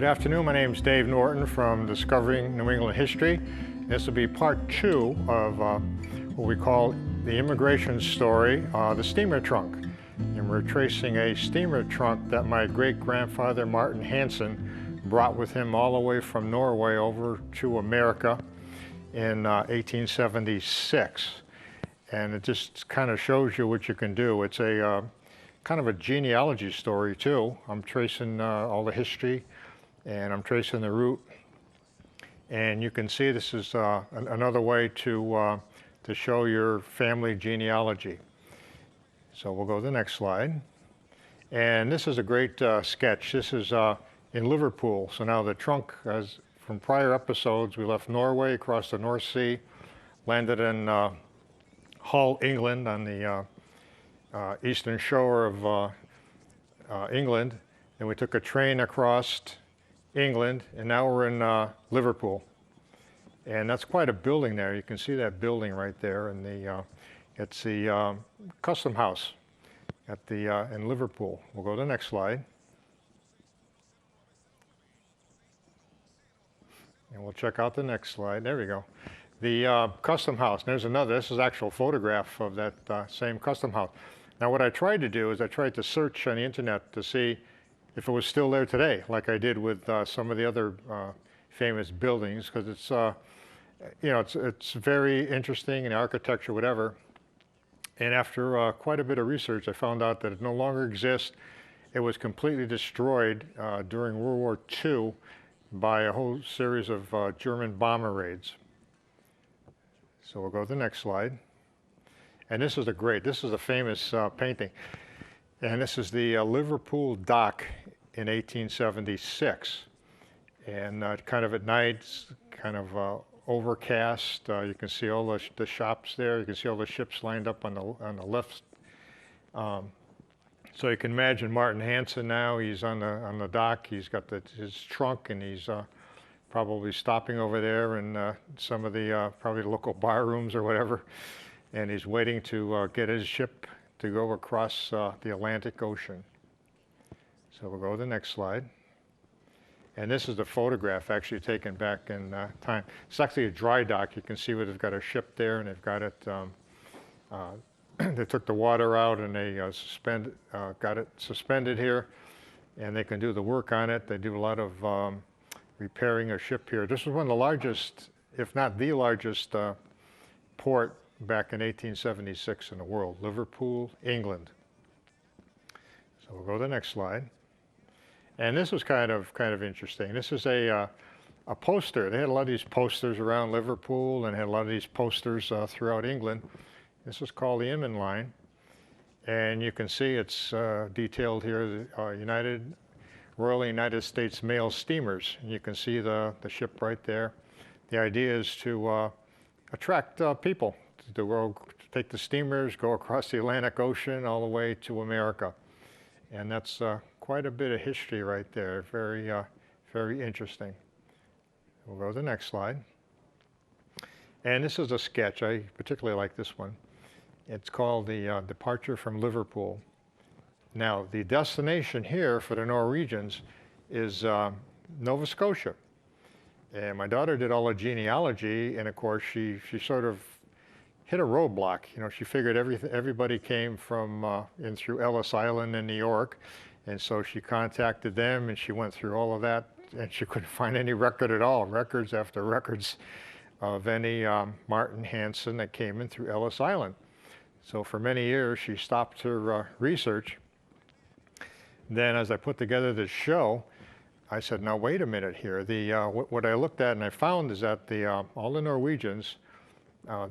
afternoon. My name is Dave Norton from Discovering New England History. This will be part 2 of what we call the immigration story, the steamer trunk. And we're tracing a steamer trunk that my great-grandfather Martin Hansen brought with him all the way from Norway over to America in 1876. And it just kind of shows you what you can do. It's a kind of a genealogy story too. I'm tracing all the history, and I'm tracing the route. And you can see this is another way to show your family genealogy. So we'll go to the next slide. And this is a great sketch. This is in Liverpool. So now the trunk, as from prior episodes, we left Norway, across the North Sea, landed in Hull, England, on the eastern shore of England. And we took a train across England, and now we're in Liverpool. And that's quite a building there. You can see that building right there, and it's the custom house at the in Liverpool. We'll go to the next slide. And we'll check out the next slide. There we go. The custom house. There's another. This is an actual photograph of that same custom house. Now what I tried to do is I tried to search on the internet to see if it was still there today, like I did with some of the other famous buildings, because it's, you know, it's very interesting in architecture, whatever. And after quite a bit of research, I found out that it no longer exists. It was completely destroyed during World War II by a whole series of German bomber raids. So we'll go to the next slide. And this is a famous painting. And this is the Liverpool Dock in 1876. And kind of at night, kind of overcast. You can see all the shops there. You can see all the ships lined up on the left. So you can imagine Martin Hansen now. He's on the dock. He's got his trunk, and he's probably stopping over there in some of the probably the local bar rooms or whatever. And he's waiting to get his ship to go across the Atlantic Ocean. So we'll go to the next slide. And this is the photograph actually taken back in time. It's actually a dry dock. You can see where they've got a ship there, and they've got it, they took the water out, and they got it suspended here, and they can do the work on it. They do a lot of repairing a ship here. This was one of the largest, if not the largest, port back in 1876 in the world, Liverpool, England. So we'll go to the next slide. And this was kind of interesting. This is a poster. They had a lot of these posters around Liverpool, and had a lot of these posters throughout England. This is called the Inman line. And you can see it's detailed here, the Royal United States Mail Steamers. And you can see the ship right there. The idea is to attract people to go take the steamers, go across the Atlantic Ocean all the way to America. And that's quite a bit of history right there. Very, very interesting. We'll go to the next slide. And this is a sketch. I particularly like this one. It's called the Departure from Liverpool. Now, the destination here for the Norwegians is Nova Scotia. And my daughter did all the genealogy, and of course she sort of hit a roadblock. You know, she figured everybody came from in through Ellis Island in New York, and so she contacted them, and she went through all of that, and she couldn't find any record at all, records after records of any Martin Hansen that came in through Ellis Island. So for many years she stopped her research. Then as I put together this show, I said, now wait a minute here. What I looked at and I found is that all the Norwegians,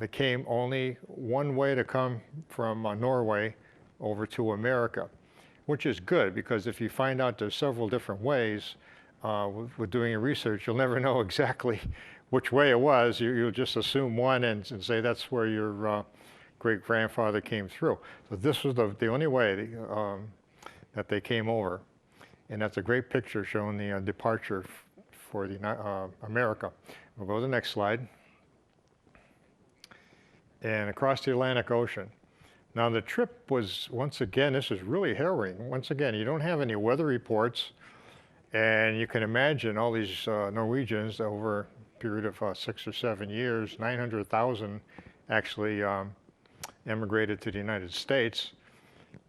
they came only one way to come from Norway over to America, which is good, because if you find out there's several different ways with doing your research, you'll never know exactly which way it was. You'll just assume one and say that's where your great-grandfather came through. So this was the only way that they came over. And that's a great picture showing the departure for the America. We'll go to the next slide. And across the Atlantic Ocean. Now the trip was, once again, this is really harrowing. Once again, you don't have any weather reports. And you can imagine all these Norwegians over a period of 6 or 7 years, 900,000 actually emigrated to the United States.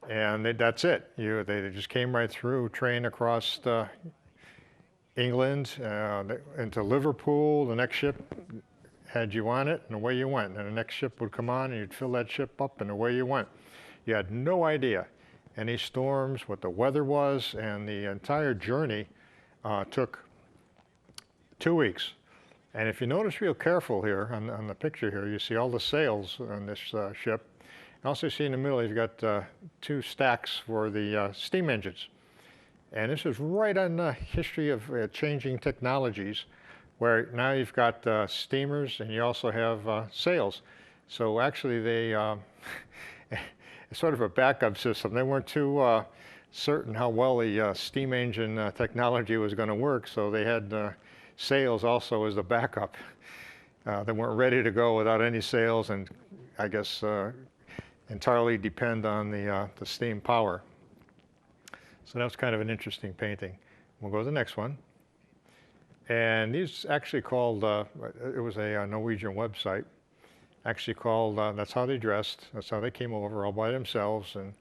And that's it. They just came right through, train across England into Liverpool. The next ship had you on it, and away you went. And the next ship would come on, and you'd fill that ship up, and away you went. You had no idea any storms, what the weather was, and the entire journey took 2 weeks. And if you notice real careful here on the picture here, you see all the sails on this ship. And also see in the middle, you've got 2 stacks for the steam engines. And this is right on the history of changing technologies, where now you've got steamers and you also have sails. So actually they, it's sort of a backup system. They weren't too certain how well the steam engine technology was going to work, so they had sails also as the backup. They weren't ready to go without any sails, and I guess entirely depend on the steam power. So that's kind of an interesting painting. We'll go to the next one. And these actually called, it was a Norwegian website, actually called, that's how they dressed, that's how they came over all by themselves, and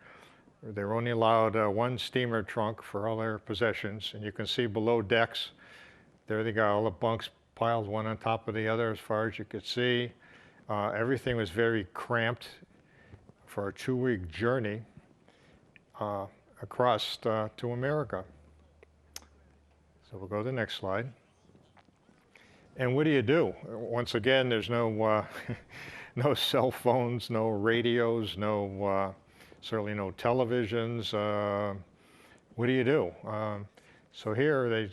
they were only allowed 1 steamer trunk for all their possessions. And you can see below decks, there they got all the bunks piled one on top of the other as far as you could see. Everything was very cramped for a 2-week journey across to America. So we'll go to the next slide. And what do you do? Once again, there's no no cell phones, no radios, no certainly no televisions. What do you do? So here, I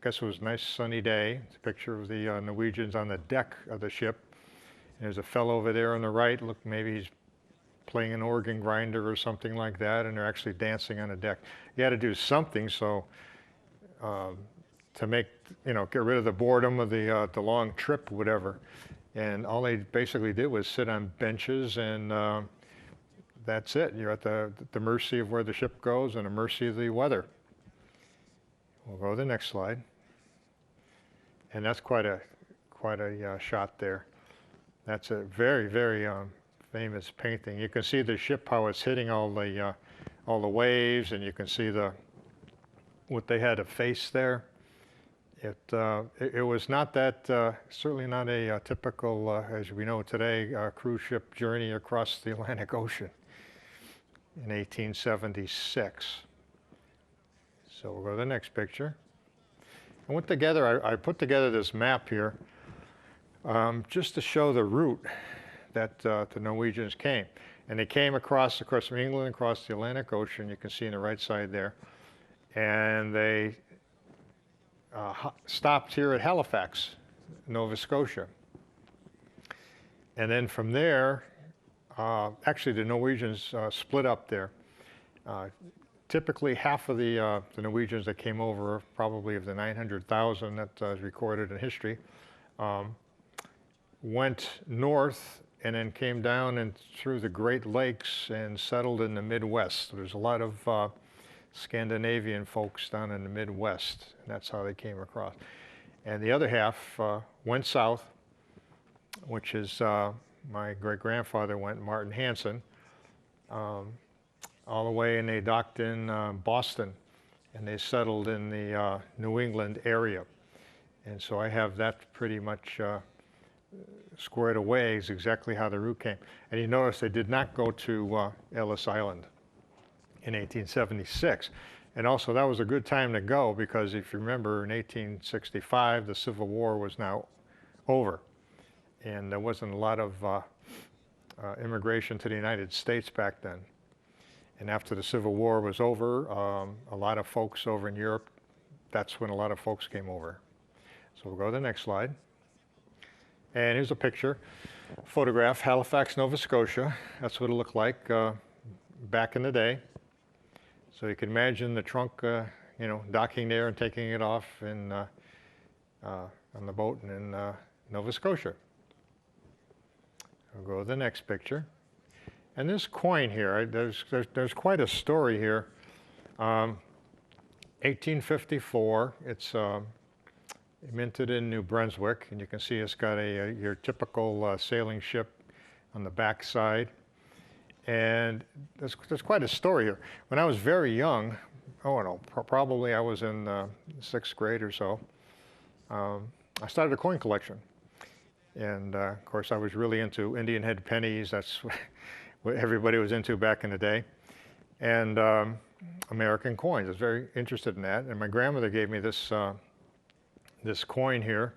guess it was a nice sunny day. It's a picture of the Norwegians on the deck of the ship. There's a fellow over there on the right. Look, maybe he's playing an organ grinder or something like that, and they're actually dancing on the deck. You had to do something so to make, get rid of the boredom of the long trip, whatever. And all they basically did was sit on benches, and that's it. You're at the mercy of where the ship goes and the mercy of the weather. We'll go to the next slide. And that's quite a shot there. That's a very, very famous painting. You can see the ship, how it's hitting all the waves, and you can see what they had to face there. It was not that, certainly not a typical, as we know today, cruise ship journey across the Atlantic Ocean in 1876. So we'll go to the next picture. I went together, I put together this map here just to show the route that the Norwegians came. And they came across, of course, from England, across the Atlantic Ocean. You can see on the right side there. And they stopped here at Halifax, Nova Scotia. And then from there, actually the Norwegians split up there. Typically half of the Norwegians that came over, probably of the 900,000 that is recorded in history, went north and then came down and through the Great Lakes and settled in the Midwest. There's a lot of Scandinavian folks down in the Midwest, and that's how they came across. And the other half went south, which is my great-grandfather went, Martin Hansen, all the way, and they docked in Boston, and they settled in the New England area. And so I have that pretty much squared away, is exactly how the route came. And you notice they did not go to Ellis Island in 1876. And also that was a good time to go, because if you remember, in 1865 the Civil War was now over, and there wasn't a lot of immigration to the United States back then. And after the Civil War was over, a lot of folks over in Europe, that's when a lot of folks came over. So we'll go to the next slide. And here's a picture, photograph, Halifax, Nova Scotia. That's what it looked like back in the day. So you can imagine the trunk, docking there and taking it off on the boat in Nova Scotia. I'll go to the next picture. And this coin here, there's quite a story here. 1854. It's minted in New Brunswick, and you can see it's got your typical sailing ship on the back side. And there's quite a story here. When I was very young, oh no, probably I was in 6th grade or so, I started a coin collection. And of course, I was really into Indian head pennies. That's what everybody was into back in the day. And American coins. I was very interested in that. And my grandmother gave me this this coin here.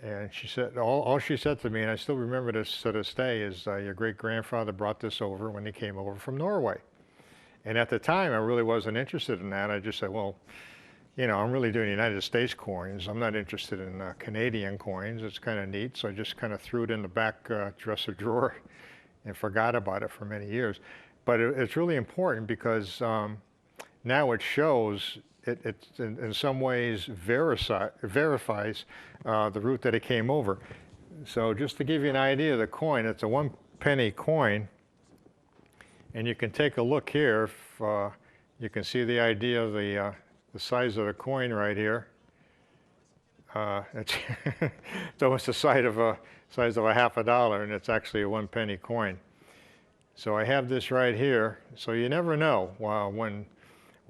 And she said, all she said to me, and I still remember this to this day, is your great-grandfather brought this over when he came over from Norway. And at the time, I really wasn't interested in that. I just said, well, you know, I'm really doing United States coins. I'm not interested in Canadian coins. It's kind of neat. So I just kind of threw it in the back dresser drawer and forgot about it for many years. But it's really important because now it shows, it in some ways verifies the route that it came over. So just to give you an idea of the coin, it's a 1 penny coin. And you can take a look here. If, you can see the idea of the size of the coin right here. It's, it's almost the size of a $50, and it's actually a 1 penny coin. So I have this right here. So you never know when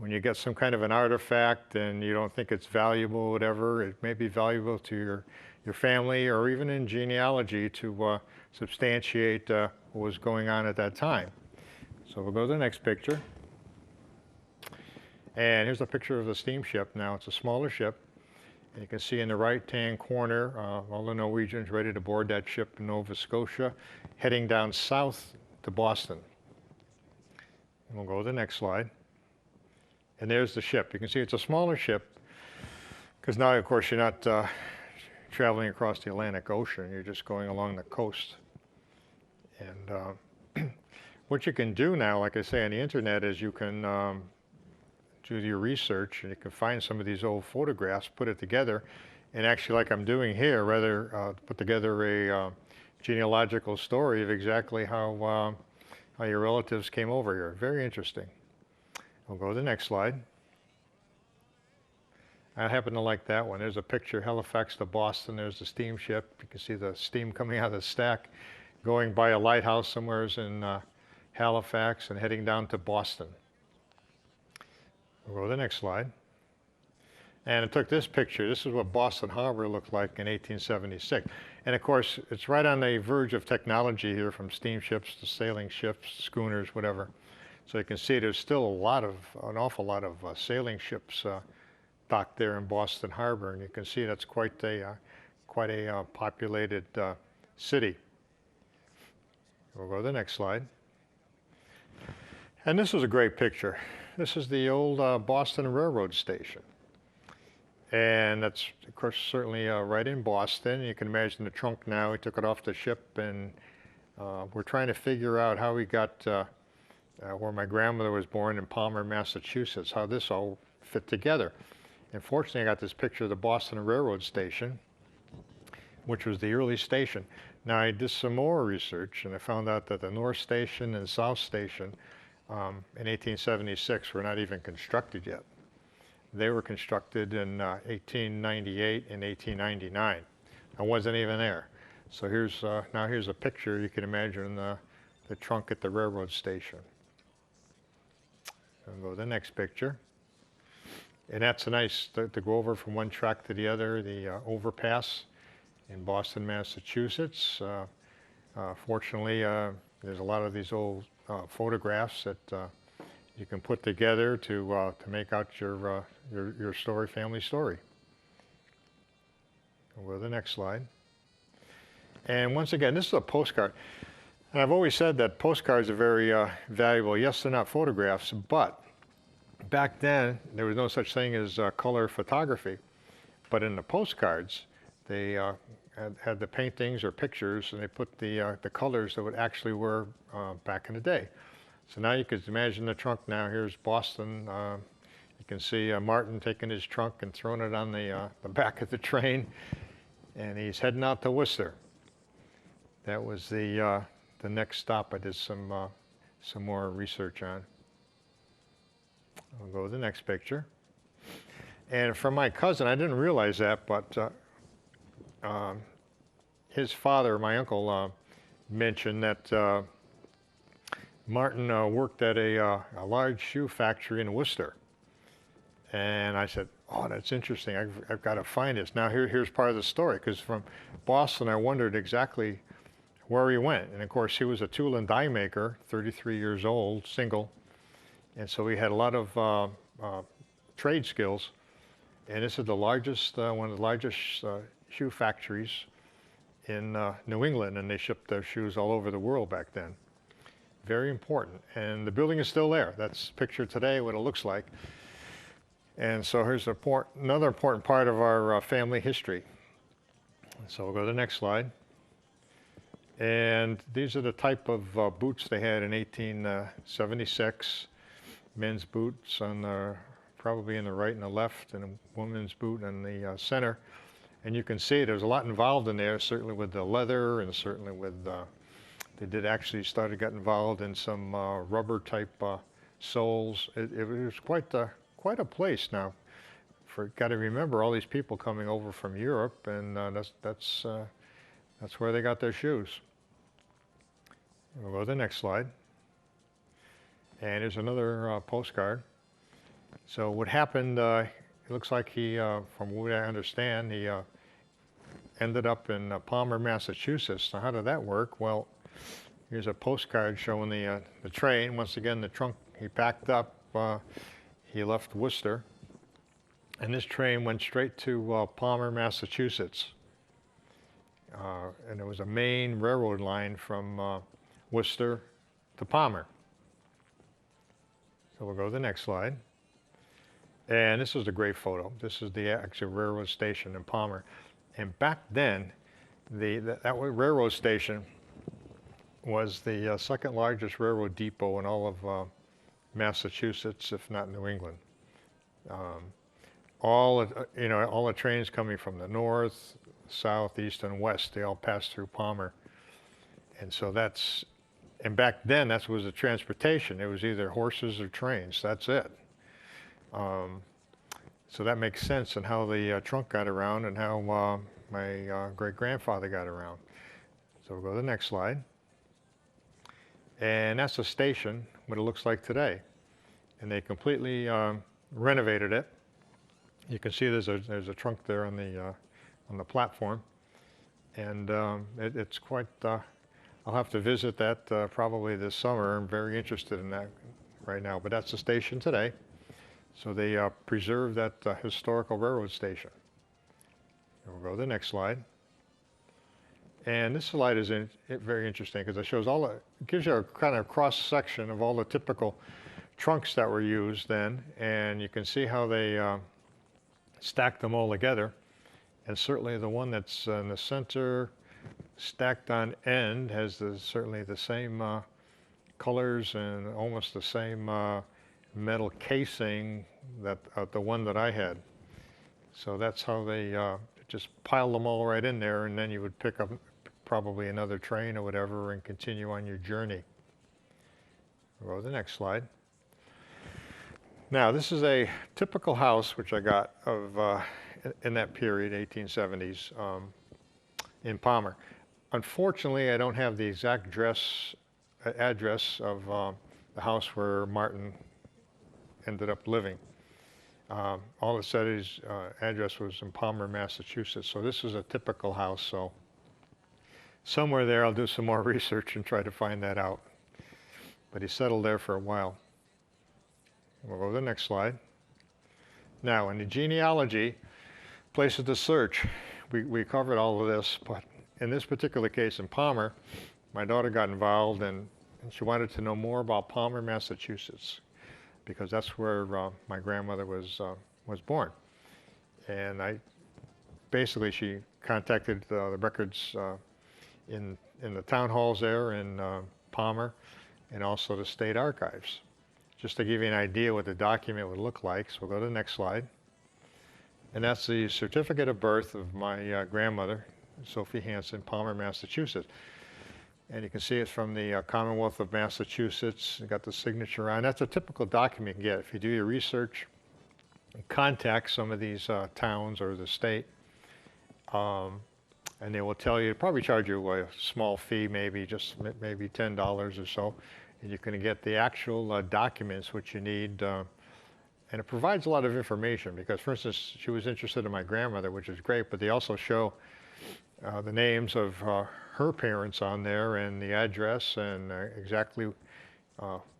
you get some kind of an artifact and you don't think it's valuable, whatever, it may be valuable to your family or even in genealogy to substantiate what was going on at that time. So we'll go to the next picture. And here's a picture of the steamship. Now it's a smaller ship. And you can see in the right-hand corner all the Norwegians ready to board that ship in Nova Scotia, heading down south to Boston. And we'll go to the next slide. And there's the ship. You can see it's a smaller ship because now, of course, you're not traveling across the Atlantic Ocean. You're just going along the coast. And what you can do now, like I say, on the internet is you can do your research and you can find some of these old photographs, put it together, and actually, like I'm doing here, rather put together a genealogical story of exactly how your relatives came over here. Very interesting. We'll go to the next slide. I happen to like that one. There's a picture, Halifax to Boston. There's the steamship. You can see the steam coming out of the stack, going by a lighthouse somewhere in Halifax and heading down to Boston. We'll go to the next slide. And it took this picture. This is what Boston Harbor looked like in 1876. And of course, it's right on the verge of technology here, from steamships to sailing ships, schooners, whatever. So you can see there's still an awful lot of sailing ships docked there in Boston Harbor. And you can see that's quite a populated city. We'll go to the next slide. And this is a great picture. This is the old Boston Railroad Station. And that's, of course, certainly right in Boston. You can imagine the trunk now. We took it off the ship, and we're trying to figure out how we got where my grandmother was born in Palmer, Massachusetts, how this all fit together. And fortunately, I got this picture of the Boston Railroad Station, which was the early station. Now, I did some more research, and I found out that the North Station and South Station in 1876 were not even constructed yet. They were constructed in 1898 and 1899. I wasn't even there. So here's now here's a picture. You can imagine the trunk at the railroad station. We'll go to the next picture. And that's a nice, to go over from one track to the other, the Overpass in Boston, Massachusetts. Fortunately, there's a lot of these old photographs that you can put together to make out your story, family story. We'll go to the next slide. And once again, this is a postcard. And I've always said that postcards are very valuable. Yes, they're not photographs, but back then there was no such thing as color photography. But in the postcards, they had the paintings or pictures, and they put the colors that would actually were back in the day. So now you can imagine the trunk now. Here's Boston. You can see Martin taking his trunk and throwing it on the back of the train, and he's heading out to Worcester. That was the next stop I did some more research on. I'll go to the next picture. And from my cousin, I didn't realize that, but his father, my uncle, mentioned that Martin worked at a large shoe factory in Worcester. And I said, oh, that's interesting. I've got to find this. Now here's part of the story, because from Boston, I wondered exactly where he went. And of course, he was a tool and die maker, 33 years old, single. And so he had a lot of trade skills. And this is the largest, one of the largest shoe factories in New England, and they shipped their shoes all over the world back then. Very important. And the building is still there. That's pictured today, what it looks like. And so here's another important part of our family history. So we'll go to the next slide. And these are the type of boots they had in 1876. Men's boots on the, probably in the right and the left, and a woman's boot in the center. And you can see there's a lot involved in there, certainly with the leather, and certainly with, they did actually get involved in some rubber type soles. It was quite a place. Now, got to remember all these people coming over from Europe, and that's where they got their shoes. We'll go to the next slide. And here's another postcard. So what happened, it looks like he, from what I understand, he ended up in Palmer, Massachusetts. Now, how did that work? Well, here's a postcard showing the train. Once again, the trunk he packed up, he left Worcester. And this train went straight to Palmer, Massachusetts. And there was a main railroad line from Worcester to Palmer. So we'll go to the next slide. And this is a great photo. This is the actual railroad station in Palmer. And back then, that railroad station was the second largest railroad depot in all of Massachusetts, if not New England. All the trains coming from the north, south, east, and west, they all passed through Palmer. And so and back then, that was the transportation. It was either horses or trains. That's it. So that makes sense in how the trunk got around and how my great-grandfather got around. So we'll go to the next slide. And that's a station, what it looks like today. And they completely renovated it. You can see there's a trunk there on the platform. And it's quite, I'll have to visit that probably this summer. I'm very interested in that right now. But that's the station today. So they preserved that historical railroad station. And we'll go to the next slide. And this slide is very interesting because it shows it gives you a kind of cross section of all the typical trunks that were used then. And you can see how they stacked them all together. And certainly the one that's in the center, stacked on end, has certainly the same colors and almost the same metal casing that the one that I had. So that's how they just piled them all right in there, and then you would pick up probably another train or whatever and continue on your journey. We'll go to the next slide. Now, this is a typical house which I got of in that period, 1870s, in Palmer. Unfortunately, I don't have the exact address of the house where Martin ended up living. All it said his address was in Palmer, Massachusetts. So this is a typical house. So somewhere there, I'll do some more research and try to find that out. But he settled there for a while. We'll go to the next slide. Now, in the genealogy, places to search, we covered all of this, but in this particular case in Palmer, my daughter got involved and she wanted to know more about Palmer, Massachusetts, because that's where my grandmother was born. And she contacted the records in the town halls there in Palmer, and also the state archives, just to give you an idea what the document would look like. So we'll go to the next slide. And that's the certificate of birth of my grandmother, Sophie Hansen, Palmer, Massachusetts. And you can see it's from the Commonwealth of Massachusetts. It got the signature on. That's a typical document you can get. If you do your research, contact some of these towns or the state, and they will tell you, probably charge you a small fee, maybe just maybe $10 or so, and you can get the actual documents which you need. And it provides a lot of information because, for instance, she was interested in my grandmother, which is great, but they also show the names of her parents on there and the address and exactly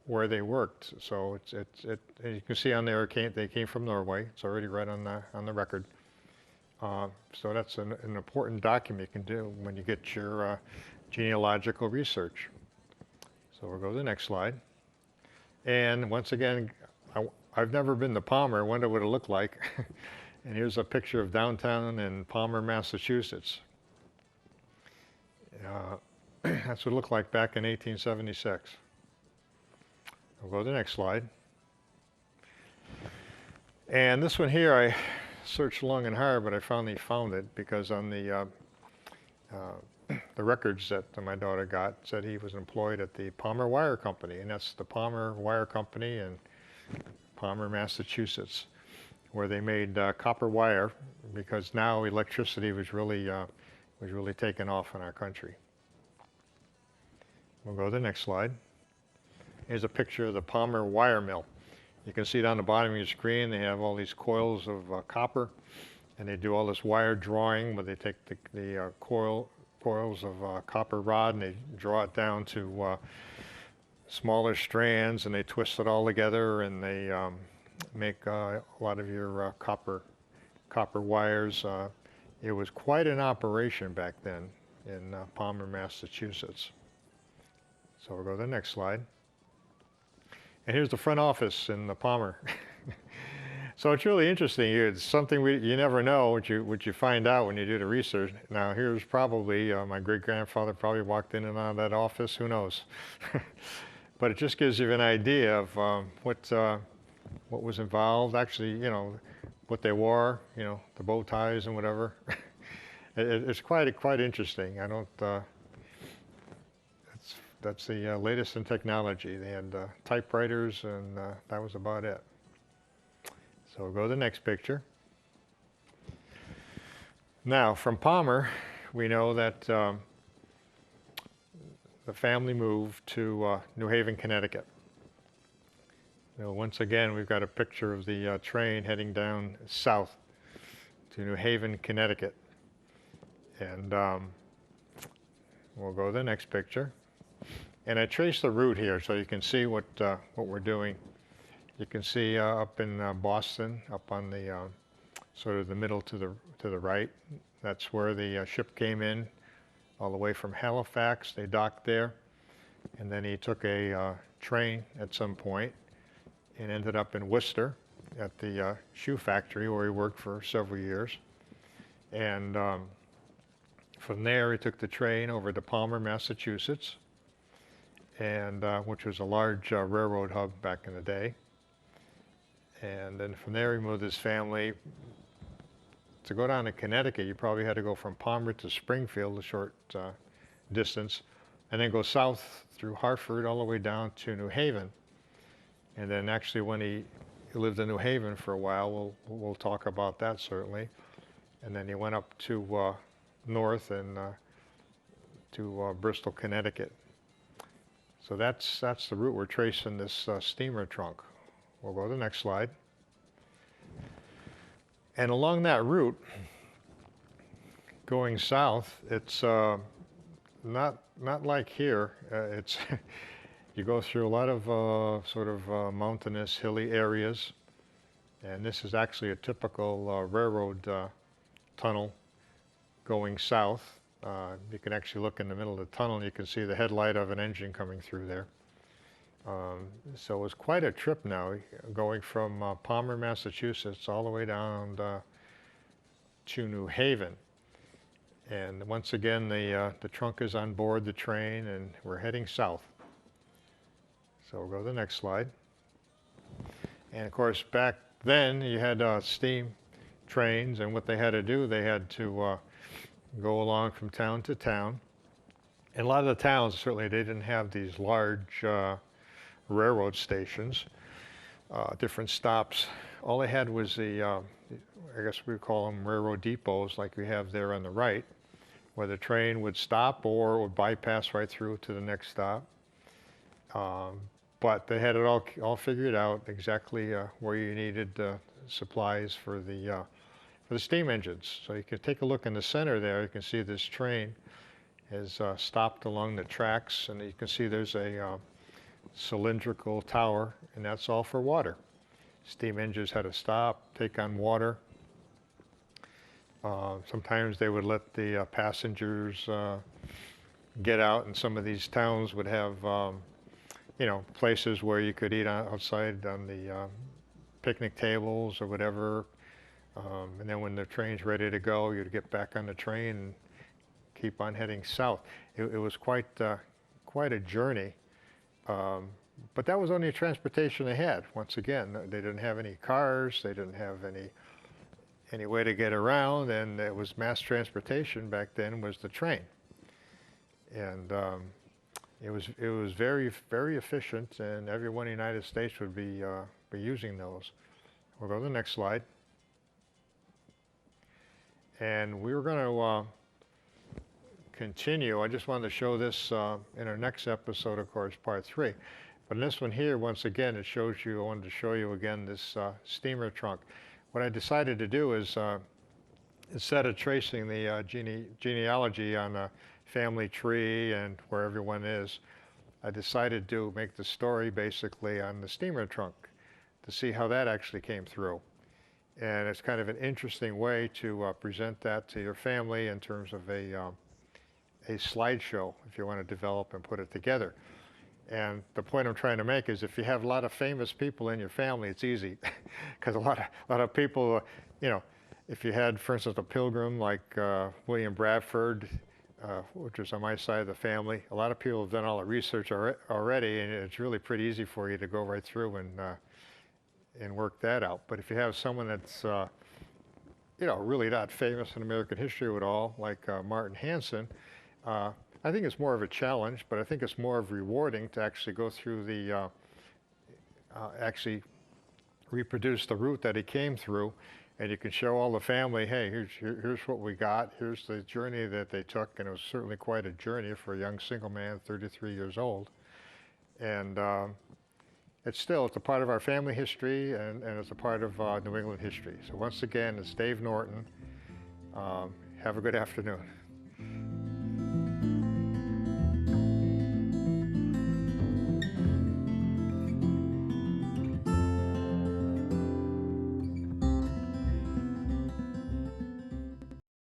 where they worked. So and you can see on there they came from Norway. It's already right on the record. So that's an important document you can do when you get your genealogical research. So we'll go to the next slide. And once again, I've never been to Palmer. I wonder what it looked like. And here's a picture of downtown in Palmer, Massachusetts. That's what it looked like back in 1876. We'll go to the next slide. And this one here, I searched long and hard, but I finally found it because on the records that my daughter got said he was employed at the Palmer Wire Company, and that's the Palmer Wire Company in Palmer, Massachusetts, where they made copper wire because now electricity was really taking off in our country. We'll go to the next slide. Here's a picture of the Palmer Wire Mill. You can see down the bottom of your screen they have all these coils of copper, and they do all this wire drawing where they take the coils of copper rod and they draw it down to smaller strands, and they twist it all together, and they make a lot of your copper wires. It was quite an operation back then in Palmer, Massachusetts. So we'll go to the next slide. And here's the front office in the Palmer. So it's really interesting. It's something you never know what you find out when you do the research. Now here's probably my great-grandfather probably walked in and out of that office. Who knows? But it just gives you an idea of what was involved. Actually, what they wore, the bow ties and whatever. It's quite interesting. I don't. That's the latest in technology. They had typewriters, and that was about it. So we'll go to the next picture. Now, from Palmer, we know that the family moved to New Haven, Connecticut. Once again, we've got a picture of the train heading down south to New Haven, Connecticut. And we'll go to the next picture. And I traced the route here so you can see what we're doing. You can see up in Boston, up on the sort of the middle to the right. That's where the ship came in, all the way from Halifax. They docked there, and then he took a train at some point and ended up in Worcester at the shoe factory where he worked for several years. And from there, he took the train over to Palmer, Massachusetts, and which was a large railroad hub back in the day. And then from there, he moved his family. To go down to Connecticut, you probably had to go from Palmer to Springfield, a short distance, and then go south through Hartford all the way down to New Haven. And then actually when he lived in New Haven for a while, we'll talk about that certainly. And then he went up to north and to Bristol, Connecticut. So that's the route we're tracing this steamer trunk. We'll go to the next slide. And along that route, going south, it's not like here. It's you go through a lot of sort of mountainous, hilly areas, and this is actually a typical railroad tunnel going south. You can actually look in the middle of the tunnel and you can see the headlight of an engine coming through there. So it was quite a trip now, going from Palmer, Massachusetts, all the way down to New Haven. And once again, the trunk is on board the train, and we're heading south. So we'll go to the next slide. And of course, back then, you had steam trains, and what they had to do, they had to go along from town to town. And a lot of the towns, certainly, they didn't have these large railroad stations, different stops all they had was I guess we call them railroad depots like we have there on the right, where the train would stop or it would bypass right through to the next stop. But they had it all figured out exactly where you needed supplies for the steam engines. So you can take a look in the center there. You can see this train has stopped along the tracks, and you can see there's a cylindrical tower, and that's all for water. Steam engines had to stop, take on water. Sometimes they would let the passengers get out, and some of these towns would have, places where you could eat outside on the picnic tables or whatever. And then when the train's ready to go, you'd get back on the train and keep on heading south. It was quite a journey. But that was only transportation they had. Once again, they didn't have any cars, they didn't have any way to get around, and it was mass transportation back then was the train. And it was very, very efficient, and everyone in the United States would be using those. We'll go to the next slide. And we were going to continue. I just wanted to show this in our next episode, of course, part 3. But in this one here, once again, it shows you, I wanted to show you again this steamer trunk. What I decided to do is, instead of tracing the genealogy on a family tree and where everyone is, I decided to make the story basically on the steamer trunk to see how that actually came through. And it's kind of an interesting way to present that to your family in terms of a slideshow, if you want to develop and put it together. And the point I'm trying to make is if you have a lot of famous people in your family, it's easy. Because a lot of people, if you had, for instance, a pilgrim like William Bradford, which is on my side of the family, a lot of people have done all the research already, and it's really pretty easy for you to go right through and work that out. But if you have someone that's, really not famous in American history at all, like Martin Hansen, I think it's more of a challenge, but I think it's more of rewarding to actually go through the, actually reproduce the route that he came through, and you can show all the family, hey, here's what we got, here's the journey that they took, and it was certainly quite a journey for a young single man, 33 years old. And it's a part of our family history, and it's a part of New England history. So once again, it's Dave Norton. Have a good afternoon.